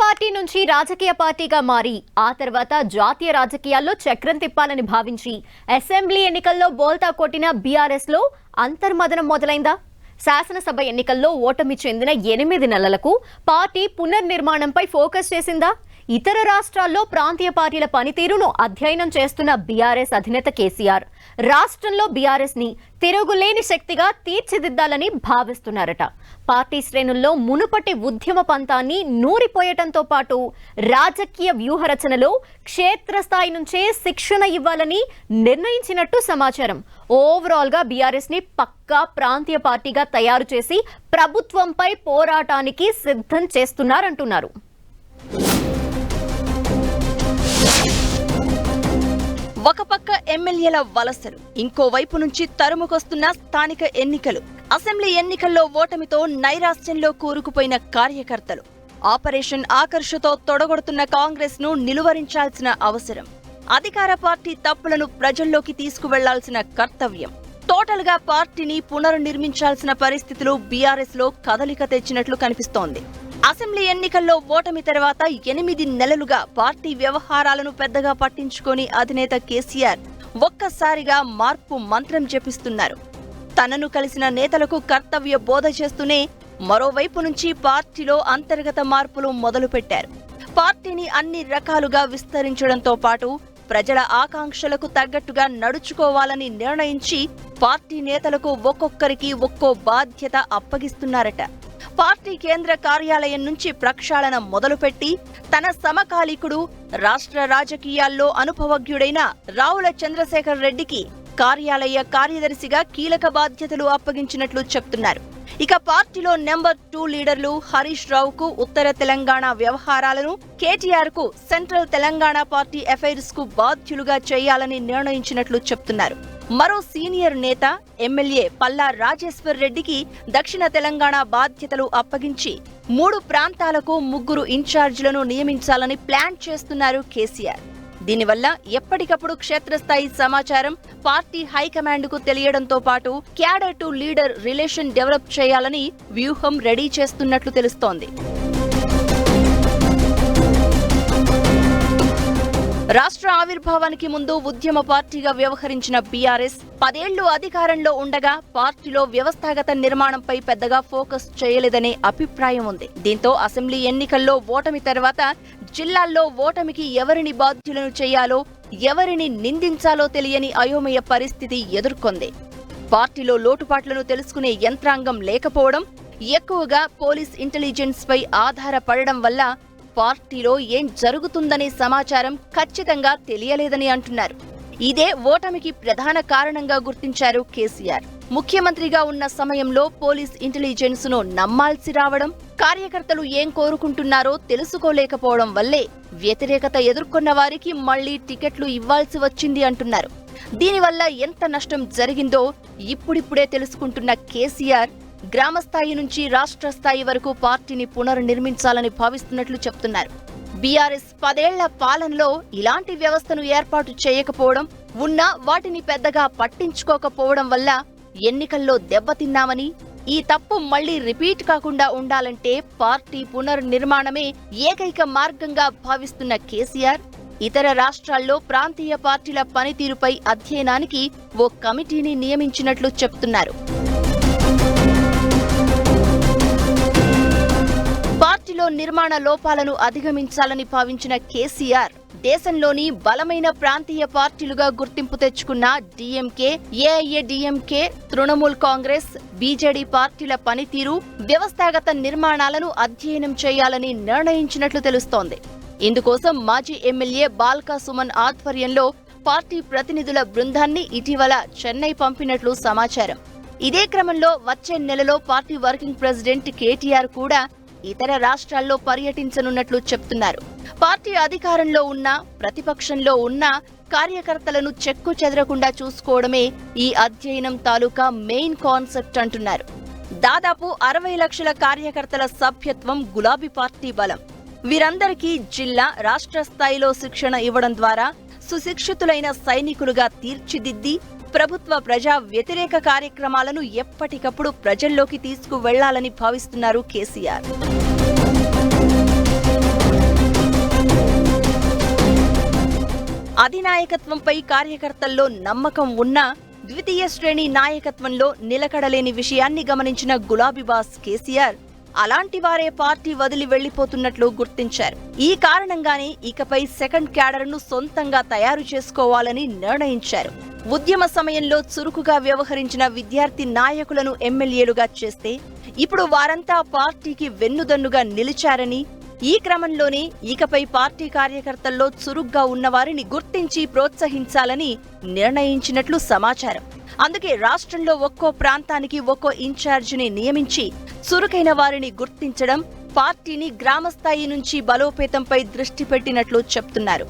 Party నుంచి రాజకీయ పార్టీగా మారి ఆ తర్వాత జాతీయ రాజకీయాల్లో చక్రం తిప్పాలని భావించి అసెంబ్లీ ఎన్నికల్లో బోల్తా కొట్టిన బీఆర్ఎస్ లో అంతర్మదనం మొదలైందా? శాసనసభ ఎన్నికల్లో ఓటమి చెందిన 8 నెలలకు పార్టీ పునర్నిర్మాణంపై ఫోకస్ చేసిందా? ఇతర రాష్ట్రాల్లో ప్రాంతీయ పార్టీల పనితీరును అధ్యయనం చేస్తున్న బీఆర్ఎస్ అధినేత కేసీఆర్ రాష్ట్రంలో బీఆర్ఎస్ ని తిరుగులేని శక్తిగా తీర్చిదిద్దాలని భావిస్తున్నారట. పార్టీ శ్రేణుల్లో మునుపటి ఉద్యమ పంతాన్ని నూరిపోయటంతో పాటు రాజకీయ వ్యూహరచనలో క్షేత్రస్థాయి నుంచే శిక్షణ ఇవ్వాలని నిర్ణయించినట్టు సమాచారం. ఓవరాల్ గా బీఆర్ఎస్ ని పక్కా ప్రాంతీయ పార్టీగా తయారు చేసి ప్రభుత్వంపై పోరాటానికి సిద్ధం చేస్తున్నారంటున్నారు. ఒక పక్క ఎమ్మెల్యేల వలసలు, ఇంకోవైపు నుంచి తరుముకొస్తున్న స్థానిక ఎన్నికలు, అసెంబ్లీ ఎన్నికల్లో ఓటమితో నైరాశ్యంలో కూరుకుపోయిన కార్యకర్తలు, ఆపరేషన్ ఆకర్షతో తొడగొడుతున్న కాంగ్రెస్ ను నిలువరించాల్సిన అవసరం, అధికార పార్టీ తప్పులను ప్రజల్లోకి తీసుకువెళ్లాల్సిన కర్తవ్యం, టోటల్ గా పార్టీని పునర్నిర్మించాల్సిన పరిస్థితులు బీఆర్ఎస్ లో కదలిక తెచ్చినట్లు కనిపిస్తోంది. అసెంబ్లీ ఎన్నికల్లో ఓటమి తర్వాత 8 నెలలుగా పార్టీ వ్యవహారాలను పెద్దగా పట్టించుకొని అధినేత కేసీఆర్ ఒక్కసారిగా మార్పు మంత్రం జపిస్తున్నారు. తనను కలిసిన నేతలకు కర్తవ్య బోధ చేస్తూనే మరోవైపు నుంచి పార్టీలో అంతర్గత మార్పులు మొదలుపెట్టారు. పార్టీని అన్ని రకాలుగా విస్తరించడంతో పాటు ప్రజల ఆకాంక్షలకు తగ్గట్టుగా నడుచుకోవాలని నిర్ణయించి పార్టీ నేతలకు ఒక్కొక్కరికి ఒక్కో బాధ్యత అప్పగిస్తున్నారట. పార్టీ కేంద్ర కార్యాలయం నుంచి ప్రక్షాళన మొదలుపెట్టి తన సమకాలీకుడు, రాష్ట్ర రాజకీయాల్లో అనుభవజ్ఞుడైన రావుల చంద్రశేఖర్ రెడ్డికి కార్యాలయ కార్యదర్శిగా కీలక బాధ్యతలు అప్పగించినట్లు చెప్తున్నారు. ఇక పార్టీలో నెంబర్ 2 లీడర్లు హరీష్ రావుకు ఉత్తర తెలంగాణ వ్యవహారాలను, కేటీఆర్ కు సెంట్రల్ తెలంగాణ పార్టీ అఫైర్స్ కు బాధ్యులుగా చేయాలని నిర్ణయించినట్లు చెప్తున్నారు. మరో సీనియర్ నేత ఎమ్మెల్యే పల్లా రాజేశ్వర్ రెడ్డికి దక్షిణ తెలంగాణ బాధ్యతలు అప్పగించి 3 ప్రాంతాలకు 3 ఇన్ఛార్జీలను నియమించాలని ప్లాన్ చేస్తున్నారు కేసీఆర్. దీనివల్ల ఎప్పటికప్పుడు క్షేత్రస్థాయి సమాచారం పార్టీ హైకమాండ్ కు తెలియడంతో పాటు cadre to leader relation develop చేయాలని వ్యూహం రెడీ చేస్తున్నట్లు తెలుస్తోంది. రాష్ట్ర ఆవిర్భావానికి ముందు ఉద్యమ పార్టీగా వ్యవహరించిన బీఆర్ఎస్ 10 ఏళ్లు అధికారంలో ఉండగా పార్టీలో వ్యవస్థాగత నిర్మాణంపై పెద్దగా ఫోకస్ చేయలేదనే అభిప్రాయం ఉంది. దీంతో అసెంబ్లీ ఎన్నికల్లో ఓటమి తర్వాత జిల్లాల్లో ఓటమికి ఎవరిని బాధ్యులను చేయాలో, ఎవరిని నిందించాలో తెలియని అయోమయ పరిస్థితి ఎదుర్కొంది. పార్టీలో లోటుపాట్లను తెలుసుకునే యంత్రాంగం లేకపోవడం, ఎక్కువగా పోలీస్ ఇంటెలిజెన్స్ పై ఆధారపడడం వల్ల పార్టీలో ఏం జరుగుతుందనే సమాచారం ఖచ్చితంగా తెలియలేదని అంటున్నారు. ఇదే ఓటమికి ప్రధాన కారణంగా గుర్తించారు కేసీఆర్. ముఖ్యమంత్రిగా ఉన్న సమయంలో పోలీస్ ఇంటెలిజెన్స్ ను నమ్మాల్సి రావడం, కార్యకర్తలు ఏం కోరుకుంటున్నారో తెలుసుకోలేకపోవడం వల్లే వ్యతిరేకత ఎదుర్కొన్న వారికి మళ్లీ టికెట్లు ఇవ్వాల్సి వచ్చింది అంటున్నారు. దీనివల్ల ఎంత నష్టం జరిగిందో ఇప్పుడిప్పుడే తెలుసుకుంటున్న కేసీఆర్ గ్రామస్థాయి నుంచి రాష్ట్ర స్థాయి వరకు పార్టీని పునర్నిర్మించాలని భావిస్తున్నట్లు చెప్తున్నారు. బీఆర్ఎస్ 10 ఏళ్ల పాలనలో ఇలాంటి వ్యవస్థను ఏర్పాటు చేయకపోవడం, ఉన్నా వాటిని పెద్దగా పట్టించుకోకపోవడం వల్ల ఎన్నికల్లో దెబ్బతిన్నామని, ఈ తప్పు మళ్లీ రిపీట్ కాకుండా ఉండాలంటే పార్టీ పునర్నిర్మాణమే ఏకైక మార్గంగా భావిస్తున్న కేసీఆర్ ఇతర రాష్ట్రాల్లో ప్రాంతీయ పార్టీల పనితీరుపై అధ్యయనానికి ఓ కమిటీని నియమించినట్లు చెప్తున్నారు. పార్టీలో నిర్మాణ లోపాలను అధిగమించాలని భావించిన కేసీఆర్ దేశంలోని బలమైన ప్రాంతీయ పార్టీలుగా గుర్తింపు తెచ్చుకున్న DMK, AIADMK, Trinamool Congress, BJD పార్టీల పనితీరు, వ్యవస్థాగత నిర్మాణాలను అధ్యయనం చేయాలని నిర్ణయించినట్లు తెలుస్తోంది. ఇందుకోసం మాజీ ఎమ్మెల్యే బాల్కా సుమన్ ఆధ్వర్యంలో పార్టీ ప్రతినిధుల బృందాన్ని ఇటీవల చెన్నై పంపినట్లు సమాచారం. ఇదే క్రమంలో వచ్చే నెలలో పార్టీ వర్కింగ్ ప్రెసిడెంట్ కేటీఆర్ కూడా ఇతర రాష్ట్రాల్లో పర్యటించనున్నట్లు చెప్తున్నారు. పార్టీ అధికారంలో ఉన్నా, ప్రతిపక్షంలో ఉన్నా కార్యకర్తలను చెక్కు చెదరకుండా చూసుకోవడమే ఈ అధ్యయనం తాలూకా మెయిన్ కాన్సెప్ట్ అంటున్నారు. దాదాపు 60 లక్షల కార్యకర్తల సభ్యత్వం గులాబీ పార్టీ బలం. వీరందరికీ జిల్లా, రాష్ట్ర స్థాయిలో శిక్షణ ఇవ్వడం ద్వారా సుశిక్షితులైన సైనికులుగా తీర్చిదిద్ది ప్రభుత్వ ప్రజా వ్యతిరేక కార్యక్రమాలను ఎప్పటికప్పుడు ప్రజల్లోకి తీసుకువెళ్లాలని భావిస్తున్నారు కేసీఆర్. అధినాయకత్వంపై కార్యకర్తల్లో నమ్మకం ఉన్నా ద్వితీయ శ్రేణి నాయకత్వంలో నిలకడలేని విషయాన్ని గమనించిన గులాబీబాస్ కేసీఆర్ అలాంటి వారే పార్టీ వదిలి వెళ్లిపోతున్నట్లు గుర్తించారు. ఈ కారణంగానే ఇకపై సెకండ్ క్యాడర్ను సొంతంగా తయారు చేసుకోవాలని నిర్ణయించారు. ఉద్యమ సమయంలో చురుకుగా వ్యవహరించిన విద్యార్థి నాయకులను ఎమ్మెల్యేలుగా చేస్తే ఇప్పుడు వారంతా పార్టీకి వెన్నుదన్నుగా నిలిచారని, ఈ క్రమంలోనే ఇకపై పార్టీ కార్యకర్తల్లో చురుగ్గా ఉన్నవారిని గుర్తించి ప్రోత్సహించాలని నిర్ణయించినట్లు సమాచారం. అందుకే రాష్ట్రంలో ఒక్కో ప్రాంతానికి ఒక్కో ఇన్ఛార్జిని నియమించి చురుకైన వారిని గుర్తించడం, పార్టీని గ్రామస్థాయి నుంచి బలోపేతంపై దృష్టి పెట్టినట్లు చెప్తున్నారు.